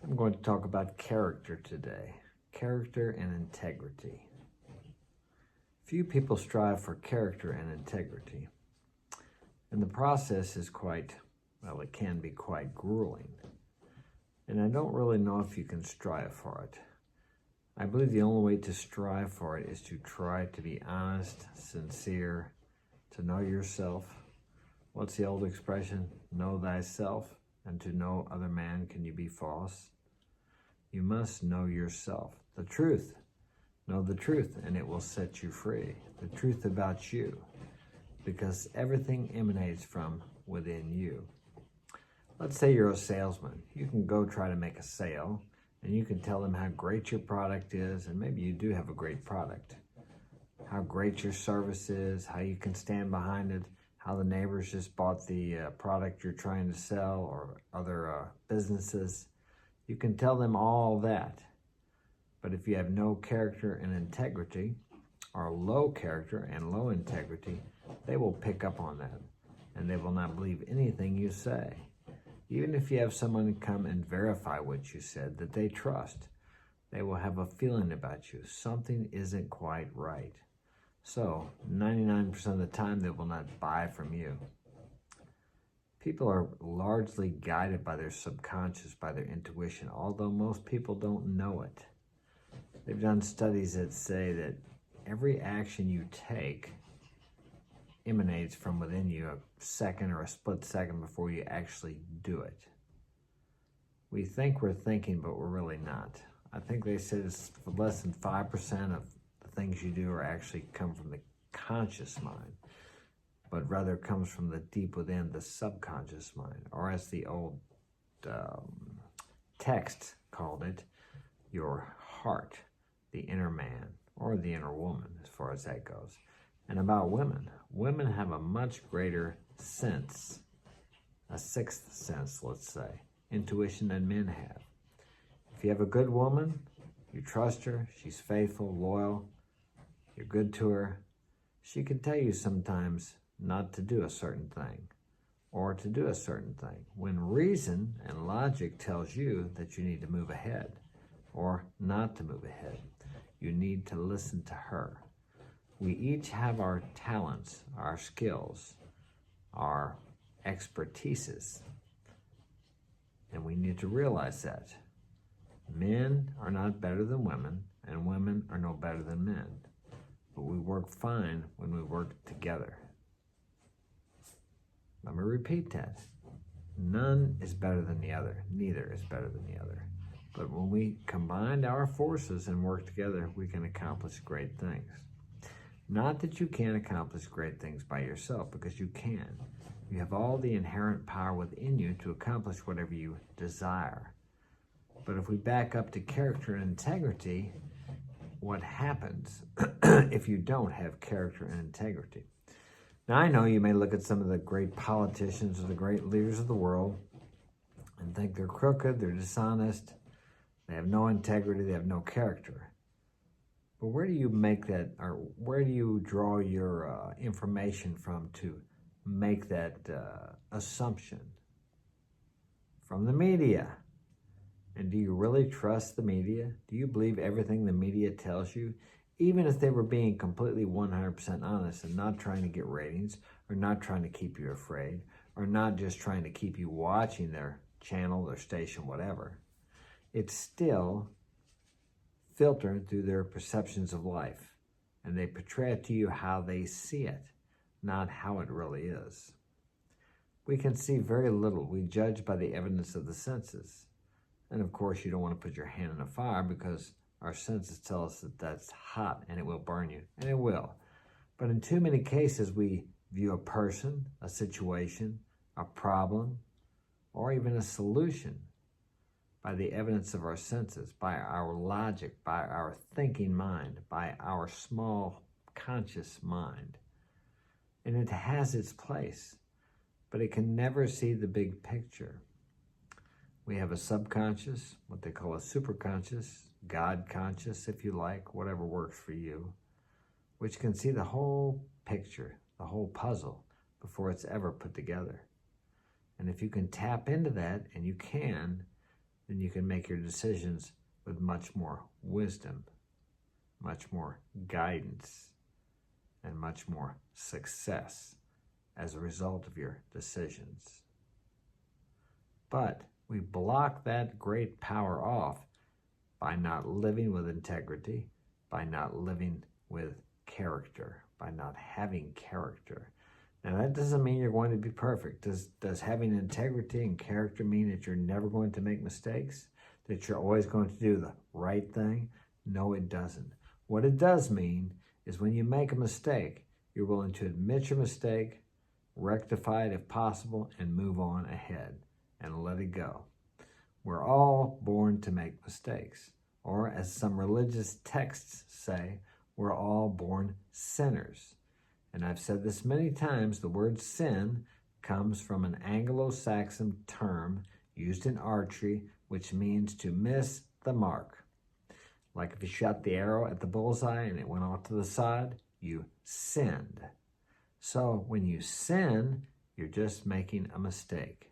I'm going to talk about character today. Character and integrity. Few people strive for character and integrity. And the process is it can be quite grueling. And I don't really know if you can strive for it. I believe the only way to strive for it is to try to be honest, sincere, to know yourself. What's the old expression? Know thyself, and to no other man can you be false. You must know yourself, the truth. Know the truth, and it will set you free. The truth about you, because everything emanates from within you. Let's say you're a salesman. You can go try to make a sale, and you can tell them how great your product is, and maybe you do have a great product. How great your service is, how you can stand behind it, how the neighbors just bought the product you're trying to sell, or other businesses. You can tell them all that. But if you have no character and integrity, or low character and low integrity, they will pick up on that, and they will not believe anything you say. Even if you have someone come and verify what you said that they trust, they will have a feeling about you. Something isn't quite right. So 99% of the time, they will not buy from you. People are largely guided by their subconscious, by their intuition, although most people don't know it. They've done studies that say that every action you take emanates from within you a second or a split second before you actually do it. We think we're thinking, but we're really not. I think they said it's less than 5% of the things you do are actually come from the conscious mind, but rather comes from the deep within, the subconscious mind, or as the old text called it, your heart, the inner man, or the inner woman, as far as that goes. And about women, women have a much greater sense, a sixth sense, let's say, intuition than men have. If you have a good woman, you trust her, she's faithful, loyal, you're good to her, she can tell you sometimes not to do a certain thing, or to do a certain thing, when reason and logic tells you that you need to move ahead, or not to move ahead. You need to listen to her. We each have our talents, our skills, our expertises, and we need to realize that. Men are not better than women, and women are no better than men, but we work fine when we work together. Let me repeat that. None is better than the other. Neither is better than the other. But when we combine our forces and work together, we can accomplish great things. Not that you can't accomplish great things by yourself, because you can. You have all the inherent power within you to accomplish whatever you desire. But if we back up to character and integrity, what happens if you don't have character and integrity? Now, I know you may look at some of the great politicians or the great leaders of the world and think they're crooked, they're dishonest, they have no integrity, they have no character. But where do you make that, or where do you draw your information from to make that assumption? From the media. And do you really trust the media? Do you believe everything the media tells you? Even if they were being completely 100% honest and not trying to get ratings, or not trying to keep you afraid, or not just trying to keep you watching their channel, their station, whatever, it's still filtered through their perceptions of life. And they portray it to you how they see it, not how it really is. We can see very little. We judge by the evidence of the senses. And of course, you don't want to put your hand in a fire, because our senses tell us that that's hot and it will burn you, and it will. But in too many cases, we view a person, a situation, a problem, or even a solution by the evidence of our senses, by our logic, by our thinking mind, by our small conscious mind. And it has its place, but it can never see the big picture. We have a subconscious, what they call a superconscious, God conscious, if you like, whatever works for you, which can see the whole picture, the whole puzzle, before it's ever put together. And if you can tap into that, and you can, then you can make your decisions with much more wisdom, much more guidance, and much more success as a result of your decisions. But we block that great power off by not living with integrity, by not living with character, by not having character. Now, that doesn't mean you're going to be perfect. Does having integrity and character mean that you're never going to make mistakes? That you're always going to do the right thing? No, it doesn't. What it does mean is when you make a mistake, you're willing to admit your mistake, rectify it if possible, and move on ahead and let it go. We're all born to make mistakes. Or as some religious texts say, we're all born sinners. And I've said this many times, the word sin comes from an Anglo-Saxon term used in archery, which means to miss the mark. Like if you shot the arrow at the bullseye and it went off to the side, you sinned. So when you sin, you're just making a mistake.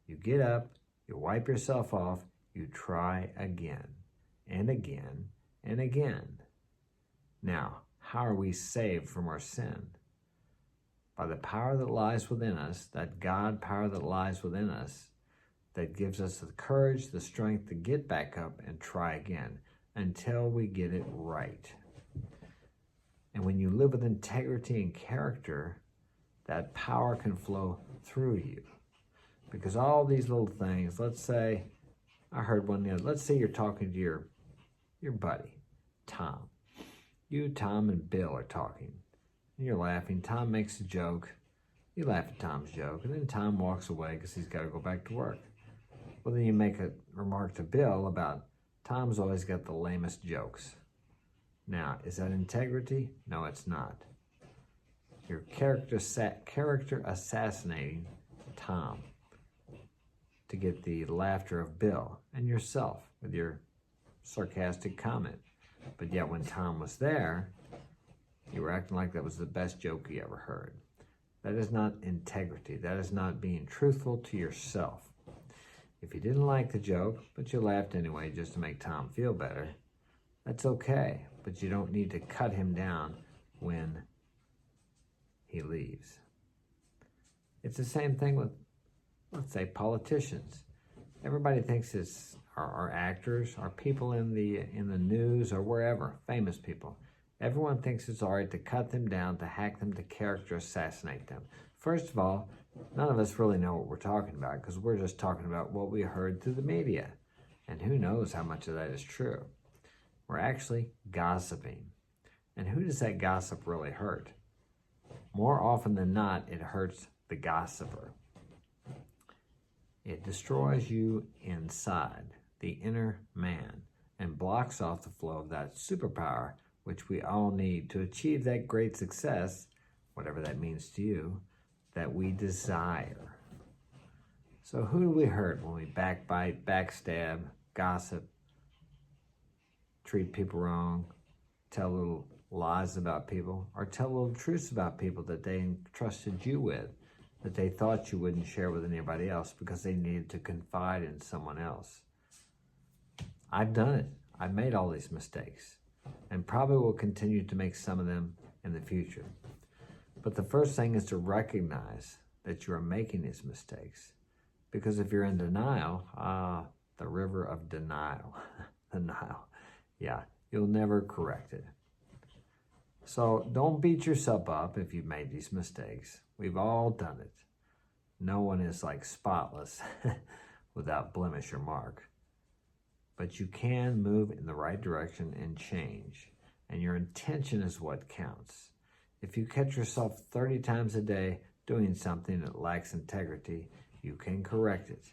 You get up, you wipe yourself off, you try again and again and again. Now, how are we saved from our sin? By the power that lies within us, that God power that lies within us, that gives us the courage, the strength to get back up and try again until we get it right. And when you live with integrity and character, that power can flow through you. Because all these little things, let's say, I heard one the other, let's say you're talking to your buddy, Tom. You, Tom, and Bill are talking. And you're laughing. Tom makes a joke. You laugh at Tom's joke. And then Tom walks away because he's got to go back to work. Well, then you make a remark to Bill about Tom's always got the lamest jokes. Now, is that integrity? No, it's not. You're character assassinating Tom to get the laughter of Bill and yourself with your sarcastic comment. But yet when Tom was there, you were acting like that was the best joke you ever heard. That is not integrity. That is not being truthful to yourself. If you didn't like the joke, but you laughed anyway just to make Tom feel better, that's okay. But you don't need to cut him down when he leaves. It's the same thing with, let's say, politicians. Everybody thinks it's our actors, our people in the news or wherever, famous people. Everyone thinks it's all right to cut them down, to hack them, to character assassinate them. First of all, none of us really know what we're talking about because we're just talking about what we heard through the media. And who knows how much of that is true. We're actually gossiping. And who does that gossip really hurt? More often than not, it hurts the gossiper. It destroys you inside, the inner man, and blocks off the flow of that superpower which we all need to achieve that great success, whatever that means to you, that we desire. So who do we hurt when we backbite, backstab, gossip, treat people wrong, tell little lies about people, or tell little truths about people that they entrusted you with, that they thought you wouldn't share with anybody else because they needed to confide in someone else? I've done it. I've made all these mistakes and probably will continue to make some of them in the future. But the first thing is to recognize that you are making these mistakes. Because if you're in denial, the river of denial, denial, yeah, you'll never correct it. So don't beat yourself up if you've made these mistakes. We've all done it. No one is like spotless without blemish or mark. But you can move in the right direction and change. And your intention is what counts. If you catch yourself 30 times a day doing something that lacks integrity, you can correct it.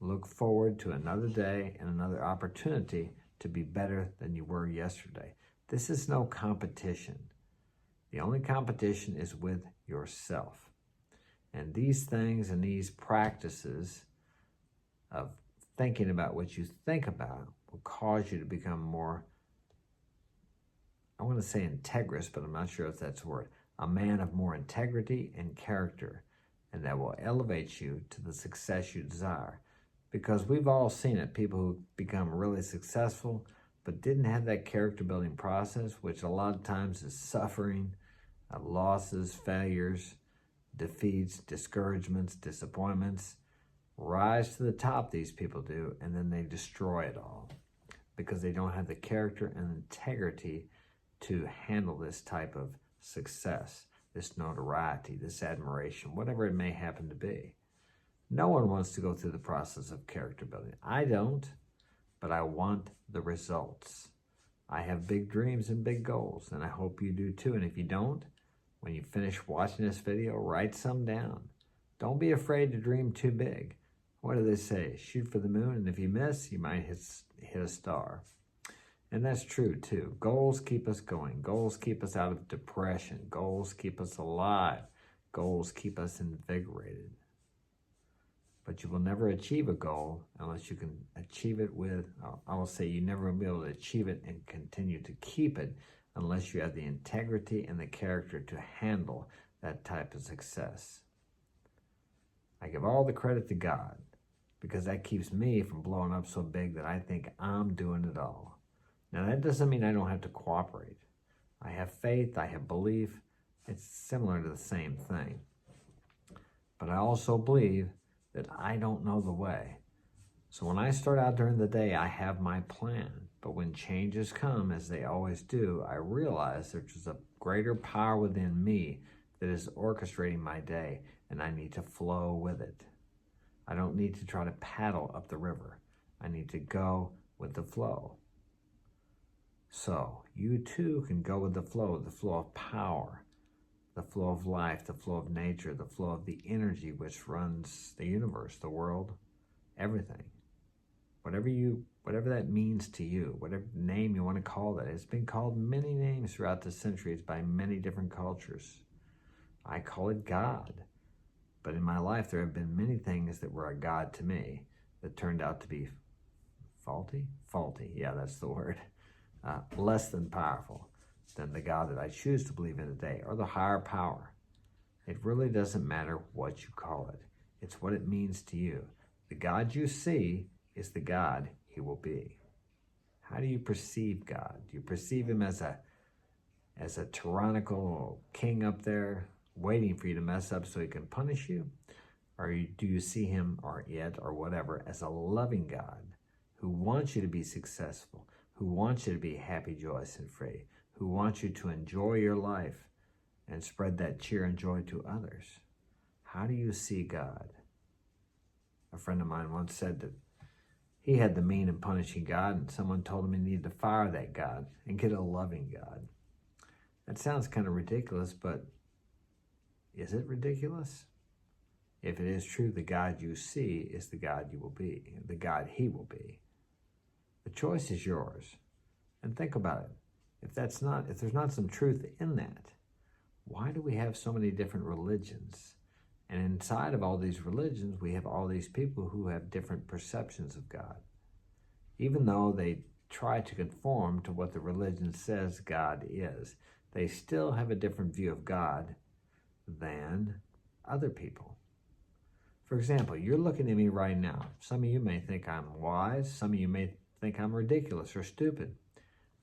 Look forward to another day and another opportunity to be better than you were yesterday. This is no competition. The only competition is with yourself. And these things and these practices of thinking about what you think about will cause you to become more, I want to say integrous, but I'm not sure if that's a word, a man of more integrity and character, and that will elevate you to the success you desire. Because we've all seen it, people who become really successful but didn't have that character building process, which a lot of times is suffering, losses, failures, defeats, discouragements, disappointments. Rise to the top, these people do, and then they destroy it all because they don't have the character and integrity to handle this type of success, this notoriety, this admiration, whatever it may happen to be. No one wants to go through the process of character building. I don't, but I want the results. I have big dreams and big goals, and I hope you do too. And if you don't, when you finish watching this video, write some down. Don't be afraid to dream too big. What do they say? Shoot for the moon, and if you miss, you might hit a star. And that's true too. Goals keep us going. Goals keep us out of depression. Goals keep us alive. Goals keep us invigorated. But you will never achieve a goal unless you can achieve it with, I will say you never will be able to achieve it and continue to keep it unless you have the integrity and the character to handle that type of success. I give all the credit to God because that keeps me from blowing up so big that I think I'm doing it all. Now that doesn't mean I don't have to cooperate. I have faith, I have belief. It's similar to the same thing. But I also believe that I don't know the way. So when I start out during the day, I have my plan. But when changes come, as they always do, I realize there's a greater power within me that is orchestrating my day, and I need to flow with it. I don't need to try to paddle up the river. I need to go with the flow. So you too can go with the flow of power, the flow of life, the flow of nature, the flow of the energy which runs the universe, the world, everything. Whatever that means to you, whatever name you want to call that. It's been called many names throughout the centuries by many different cultures. I call it God. But in my life, there have been many things that were a God to me that turned out to be faulty, yeah, that's the word, less than powerful than the God that I choose to believe in today, or the higher power. It really doesn't matter what you call it. It's what it means to you. The God you see is the God he will be. How do you perceive God? Do you perceive him as a tyrannical king up there waiting for you to mess up so he can punish you? Or do you see him, or whatever, as a loving God who wants you to be successful, who wants you to be happy, joyous, and free, who wants you to enjoy your life and spread that cheer and joy to others? How do you see God? A friend of mine once said that he had the mean and punishing God, and someone told him he needed to fire that God and get a loving God. That sounds kind of ridiculous, but is it ridiculous? If it is true, the God you see is the God you will be, the God he will be. The choice is yours. And think about it. If there's not some truth in that, why do we have so many different religions? And inside of all these religions, we have all these people who have different perceptions of God. Even though they try to conform to what the religion says God is, they still have a different view of God than other people. For example, you're looking at me right now. Some of you may think I'm wise. Some of you may think I'm ridiculous or stupid.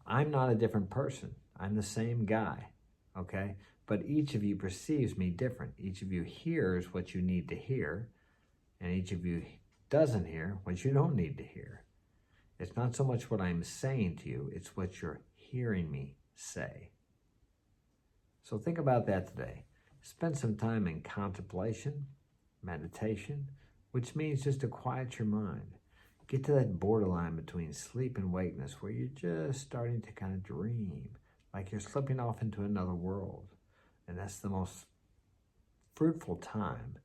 I'm not a different person. I'm the same guy, okay? But each of you perceives me different. Each of you hears what you need to hear, and each of you doesn't hear what you don't need to hear. It's not so much what I'm saying to you, it's what you're hearing me say. So think about that today. Spend some time in contemplation, meditation, which means just to quiet your mind. Get to that borderline between sleep and wakeness where you're just starting to kind of dream, like you're slipping off into another world. And that's the most fruitful time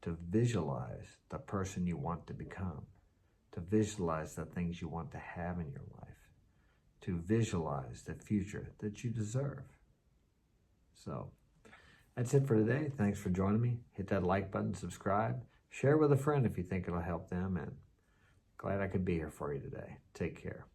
to visualize the person you want to become, to visualize the things you want to have in your life, to visualize the future that you deserve. So that's it for today. Thanks for joining me. Hit that like button, subscribe, share with a friend if you think it'll help them, and glad I could be here for you today. Take care.